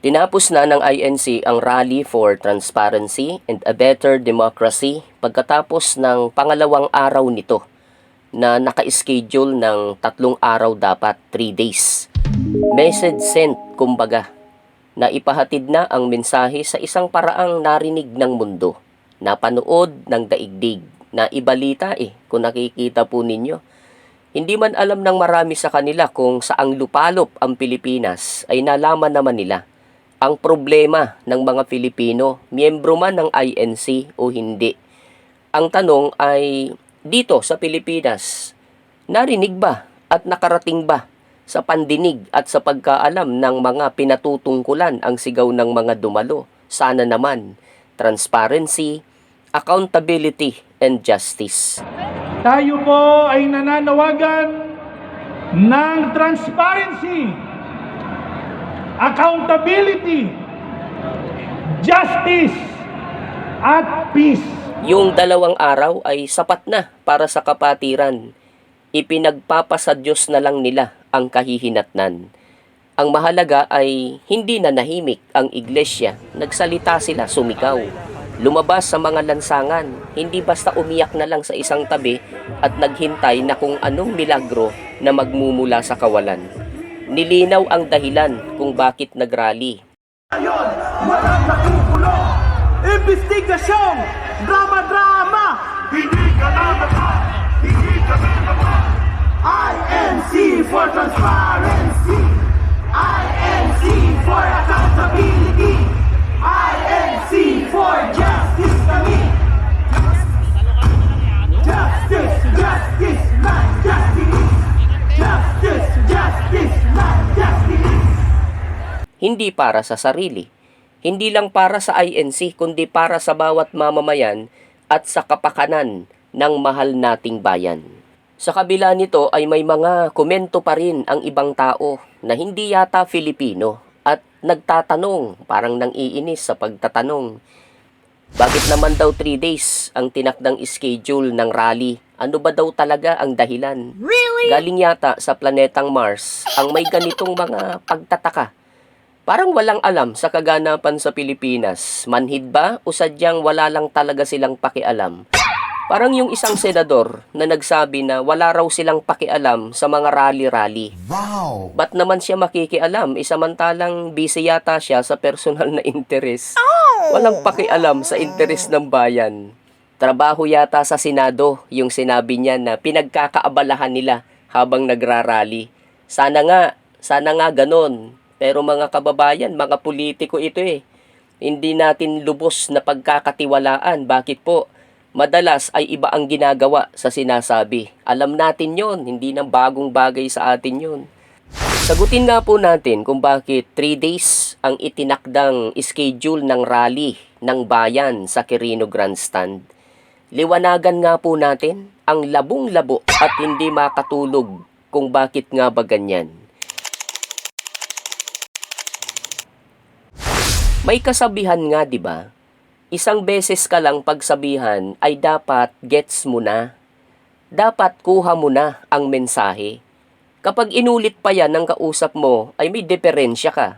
Tinapos na ng INC ang Rally for Transparency and a Better Democracy pagkatapos ng pangalawang araw nito na naka-schedule ng 3 araw dapat, 3 days. Message sent, kumbaga, na ipahatid na ang mensahe sa isang paraang narinig ng mundo, napanood ng daigdig, na ibalita kung nakikita po ninyo. Hindi man alam ng marami sa kanila kung saang lupalop ang Pilipinas, ay nalaman naman nila. Ang problema ng mga Pilipino, miyembro man ng INC o hindi. Ang tanong ay, dito sa Pilipinas, narinig ba at nakarating ba sa pandinig at sa pagkaalam ng mga pinatutungkulan ang sigaw ng mga dumalo? Sana naman, transparency, accountability, and justice. Tayo po ay nananawagan ng transparency, accountability, justice, at peace. Yung 2 araw ay sapat na para sa kapatiran. Ipinagpapasa Diyos na lang nila ang kahihinatnan. Ang mahalaga ay hindi na nahimik ang iglesia. Nagsalita sila, sumigaw. Lumabas sa mga lansangan, hindi basta umiyak na lang sa isang tabi at naghintay na kung anong milagro na magmumula sa kawalan. Nilinaw ang dahilan kung bakit nagrally. Ngayon, walang nakukulo. Investigasyon, drama-drama. Hindi ka na naman, hindi ka na naman. INC for transparency, INC for accountability, INC for justice kami. Justice, justice, not justice. Justice, justice, not justice. Hindi para sa sarili, hindi lang para sa INC kundi para sa bawat mamamayan at sa kapakanan ng mahal nating bayan. Sa kabila nito ay may mga komento pa rin ang ibang tao na hindi yata Filipino at nagtatanong, parang nang-iinis sa pagtatanong. Bakit naman daw 3 days ang tinakdang schedule ng rally? Ano ba daw talaga ang dahilan? Really? Galing yata sa planetang Mars ang may ganitong mga pagtataka. Parang walang alam sa kaganapan sa Pilipinas. Manhid ba o sadyang wala lang talaga silang pakialam? Parang yung isang senador na nagsabi na wala raw silang pakialam sa mga rally-rally. Wow! Ba't naman siya makikialam? Samantalang busy yata siya sa personal na interes. Walang pakialam sa interes ng bayan. Trabaho yata sa Senado yung sinabi niya na pinagkakaabalahan nila habang nagrarally. Sana nga ganon. Pero mga kababayan, mga politiko ito Hindi natin lubos na pagkakatiwalaan. Bakit po? Madalas ay iba ang ginagawa sa sinasabi. Alam natin yon, hindi nang bagong bagay sa atin yon. Sagutin nga po natin kung bakit 3 days ang itinakdang schedule ng rally ng bayan sa Quirino Grandstand. Liwanagan nga po natin ang labong-labo at hindi makatulog kung bakit nga ba ganyan. May kasabihan nga, di ba? Isang beses ka lang pagsabihan ay dapat gets mo na. Dapat kuha mo na ang mensahe. Kapag inulit pa yan ng kausap mo, ay may diferensya ka.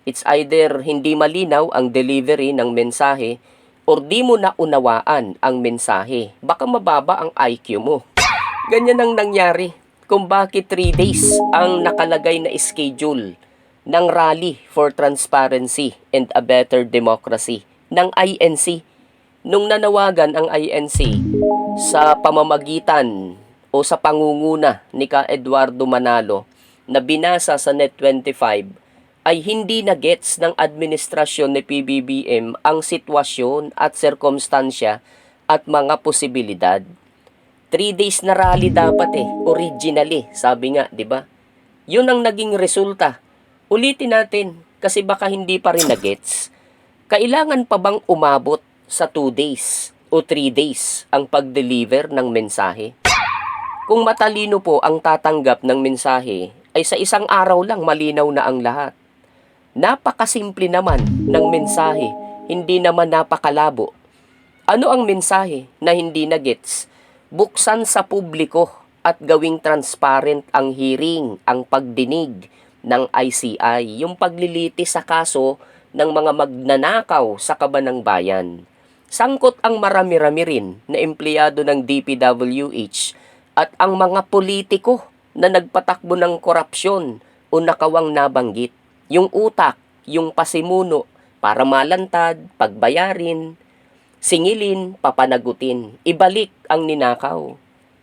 It's either hindi malinaw ang delivery ng mensahe or di mo naunawaan ang mensahe. Baka mababa ang IQ mo. Ganyan ang nangyari kung bakit 3 days ang nakalagay na schedule ng Rally for Transparency and a Better Democracy ng INC. Nung nanawagan ang INC sa pamamagitan o sa pangunguna ni Ka Eduardo Manalo na binasa sa Net25, ay hindi na gets ng administrasyon ni PBBM ang sitwasyon at sirkumstansya at mga posibilidad. 3 days na rally dapat originally, sabi nga, di ba? Yun ang naging resulta. Ulitin natin kasi baka hindi pa rin na gets. Kailangan pa bang umabot sa 2 days o 3 days ang pag-deliver ng mensahe? Kung matalino po ang tatanggap ng mensahe, ay sa isang araw lang malinaw na ang lahat. Napakasimple naman ng mensahe, hindi naman napakalabo. Ano ang mensahe na hindi na gets? Buksan sa publiko at gawing transparent ang hearing, ang pagdinig ng ICI, yung paglilitis sa kaso ng mga magnanakaw sa kabanang bayan. Sangkot ang marami-rami rin na empleyado ng DPWH at ang mga politiko na nagpatakbo ng korupsyon o nakawang nabanggit. Yung utak, yung pasimuno para malantad, pagbayarin, singilin, papanagutin, ibalik ang ninakaw.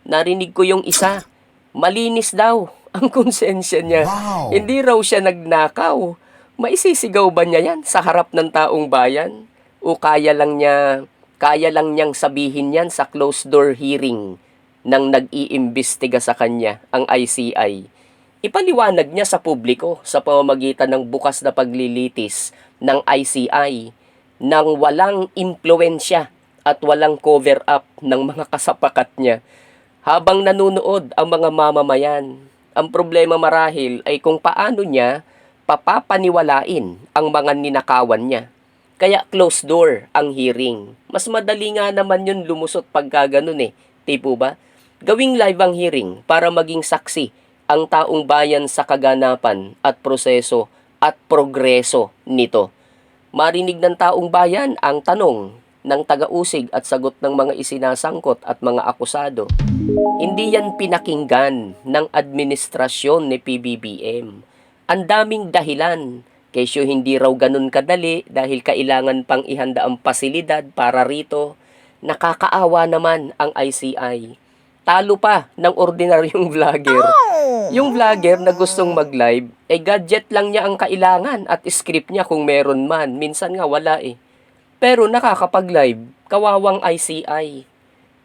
Narinig ko yung isa, malinis daw ang konsensya niya. Wow! Hindi raw siya nagnakaw. Maisisigaw ba niya yan sa harap ng taong bayan? O kaya lang niyang sabihin yan sa closed door hearing nang nag-iimbestiga sa kanya ang ICI. Ipaliwanag niya sa publiko sa pamamagitan ng bukas na paglilitis ng ICI nang walang impluensya at walang cover-up ng mga kasapakat niya. Habang nanunood ang mga mamamayan, ang problema marahil ay kung paano niya papapaniwalain ang mga ninakawan niya. Kaya closed door ang hearing. Mas madali nga naman yun lumusot pagka ganun Tipo ba? Gawing live ang hearing para maging saksi ang taong bayan sa kaganapan at proseso at progreso nito. Marinig ng taong bayan ang tanong ng taga-usig at sagot ng mga isinasangkot at mga akusado. Hindi yan pinakinggan ng administrasyon ni PBBM. Ang daming dahilan. Kesyo hindi raw ganun kadali dahil kailangan pang ihanda ang pasilidad para rito. Nakakaawa naman ang ICI. Talo pa ng ordinaryong vlogger. Yung vlogger na gustong mag-live, gadget lang niya ang kailangan at script niya kung meron man. Minsan nga wala Pero nakakapag-live, kawawang ICI.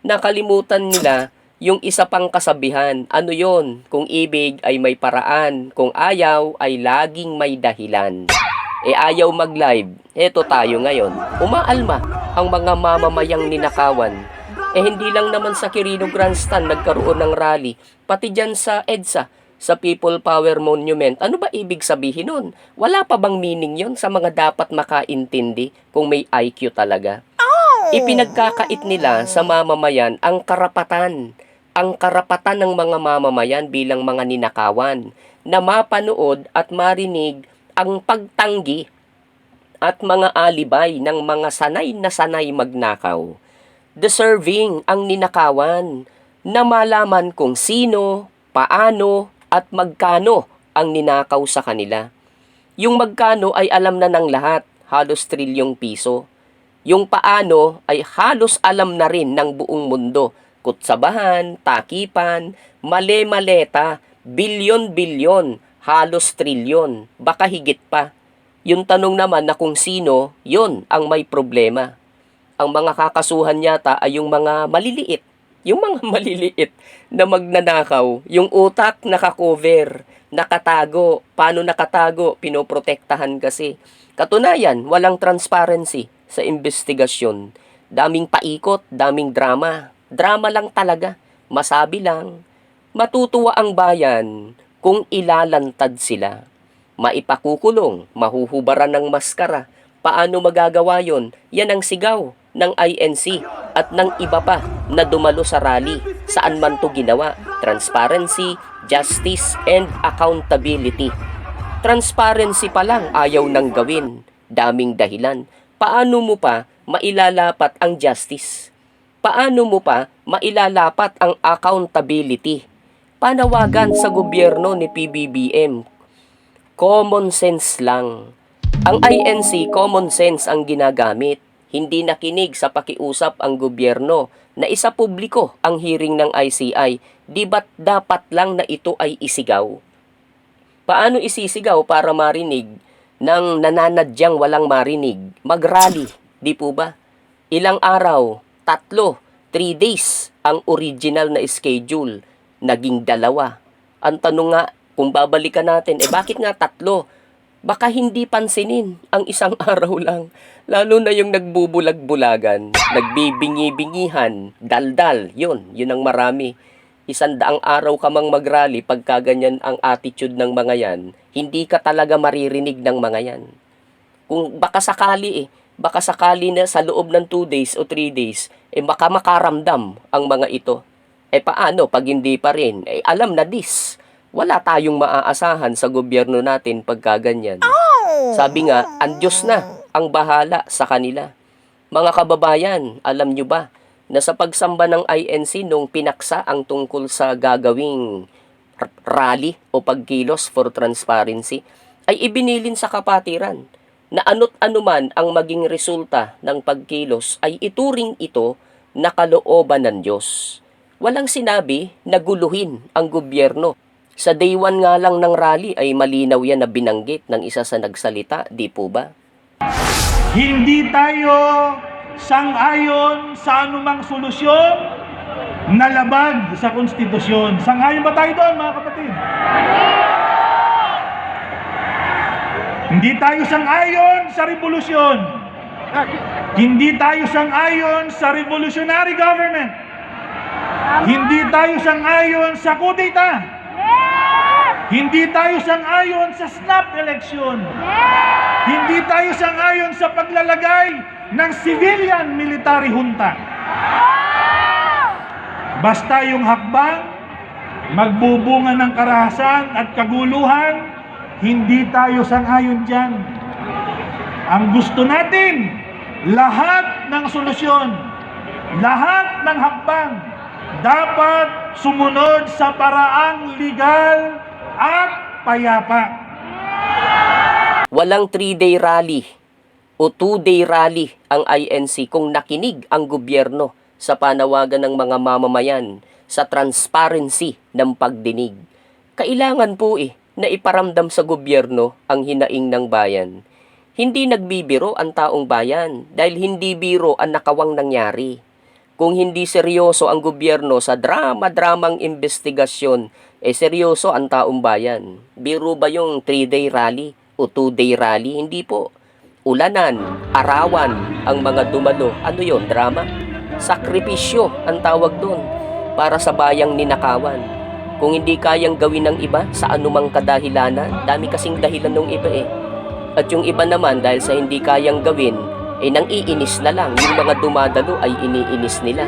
Nakalimutan nila yung isa pang kasabihan. Ano yon? Kung ibig ay may paraan, kung ayaw ay laging may dahilan. Ayaw mag-live, eto tayo ngayon. Umaalma ang mga mamamayang ninakawan. Hindi lang naman sa Quirino Grandstand nagkaroon ng rally, pati dyan sa EDSA, sa People Power Monument. Ano ba ibig sabihin nun? Wala pa bang meaning yon sa mga dapat makaintindi kung may IQ talaga? Ipinagkakait nila sa mamamayan ang karapatan ng mga mamamayan bilang mga ninakawan na mapanood at marinig ang pagtanggi at mga alibay ng mga sanay na sanay magnakaw. Deserving ang ninakawan na malaman kung sino, paano, at magkano ang ninakaw sa kanila. Yung magkano ay alam na ng lahat, halos trilyong piso. Yung paano ay halos alam na rin ng buong mundo. Kutsabahan, takipan, male-maleta, bilyon-bilyon, halos trilyon, baka higit pa. Yung tanong naman na kung sino, yon ang may problema. Ang mga kakasuhan yata ay yung mga maliliit. Yung mga maliliit na magnanakaw, yung utak nakakover, nakatago. Paano nakatago? Pinoprotektahan kasi. Katunayan, walang transparency sa investigasyon. Daming paikot, daming drama. Drama lang talaga. Masabi lang. Matutuwa ang bayan kung ilalantad sila. Maipakukulong, mahuhubaran ng maskara. Paano magagawa yon? Yan ang sigaw ng INC at ng iba pa na dumalo sa rally. Saan man to ginawa? Transparency, justice, and accountability. Transparency pa lang ayaw nang gawin. Daming dahilan. Paano mo pa mailalapat ang justice? Paano mo pa mailalapat ang accountability? Panawagan sa gobyerno ni PBBM. Common sense lang. Ang INC, common sense ang ginagamit. Hindi nakinig sa pakiusap ang gobyerno na isa publiko ang hearing ng ICI. Di ba't dapat lang na ito ay isigaw? Paano isisigaw para marinig ng nananadyang walang marinig? Mag-rally, di po ba? Ilang araw? 3 days ang original na schedule. Naging 2. Ang tanong nga, kung babalikan natin, bakit nga 3? Baka hindi pansinin ang isang araw lang. Lalo na yung nagbubulag-bulagan, nagbibingi-bingihan, daldal, yun ang marami. 100 araw ka mang mag-rally pagka ganyan ang attitude ng mga yan, hindi ka talaga maririnig ng mga yan. Kung baka sakali na sa loob ng 2 days o 3 days, baka makaramdam ang mga ito. Paano pag hindi pa rin? Alam na this. Wala tayong maaasahan sa gobyerno natin pagka ganyan. Sabi nga, ang Diyos na ang bahala sa kanila. Mga kababayan, alam nyo ba na sa pagsamba ng INC nung pinaksa ang tungkol sa gagawing rally o pagkilos for transparency, ay ibinilin sa kapatiran na ano't anuman ang maging resulta ng pagkilos ay ituring ito na kalooban ng Diyos. Walang sinabi na guluhin ang gobyerno. Sa day 1 nga lang ng rally ay malinaw yan na binanggit ng isa sa nagsalita, di po ba? Hindi tayo sang-ayon sa anumang solusyon na labag sa konstitusyon. Sang-ayon ba tayo doon, mga kapatid? Hindi tayo sang-ayon sa revolusyon. Hindi tayo sang-ayon sa revolutionary government. Hindi tayo sang-ayon sa kudeta. Hindi tayo sang-ayon sa snap election. Hindi tayo sang-ayon sa paglalagay ng civilian military junta. Basta yung hakbang magbubunga ng karahasan at kaguluhan, hindi tayo sang-ayon dyan. Ang gusto natin, lahat ng solusyon, lahat ng hakbang, dapat sumunod sa paraang legal at payapa. Walang 3-day rally o 2-day rally ang INC kung nakinig ang gobyerno sa panawagan ng mga mamamayan sa transparency ng pagdinig. Kailangan po na iparamdam sa gobyerno ang hinaing ng bayan. Hindi nagbibiro ang taong bayan dahil hindi biro ang nakawang nangyari. Kung hindi seryoso ang gobyerno sa drama-dramang investigasyon, seryoso ang taong bayan. Biro ba yung 3-day rally o 2-day rally? Hindi po. Ulanan, arawan ang mga dumalo. Ano yon? Drama? Sakripisyo ang tawag doon para sa bayang ninakawan. Kung hindi kayang gawin ng iba sa anumang kadahilanan, dami kasing dahilan ng iba At yung iba naman dahil sa hindi kayang gawin, nang iinis na lang. Yung mga dumadalo ay iniinis nila.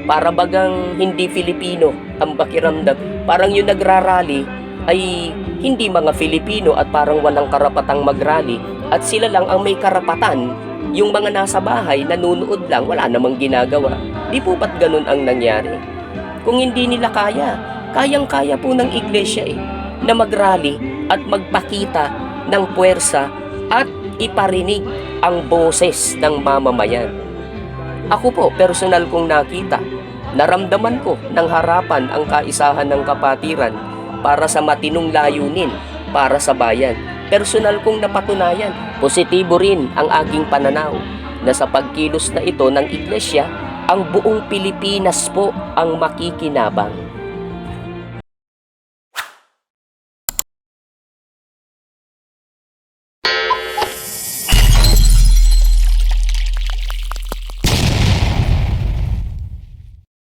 Para bagang hindi Filipino ang pakiramdam. Parang yung nagrarally ay hindi mga Filipino at parang walang karapatang magrally. At sila lang ang may karapatan. Yung mga nasa bahay, nanunood lang, wala namang ginagawa. Di po ba't ganun ang nangyari? Kung hindi nila kaya, kayang-kaya po ng iglesia na magrally at magpakita ng puwersa at iparinig ang boses ng mamamayan. Ako po, personal kong nakita, naramdaman ko ng harapan ang kaisahan ng kapatiran para sa matinong layunin para sa bayan. Personal kong napatunayan, positibo rin ang aking pananaw na sa pagkilos na ito ng iglesia, ang buong Pilipinas po ang makikinabang.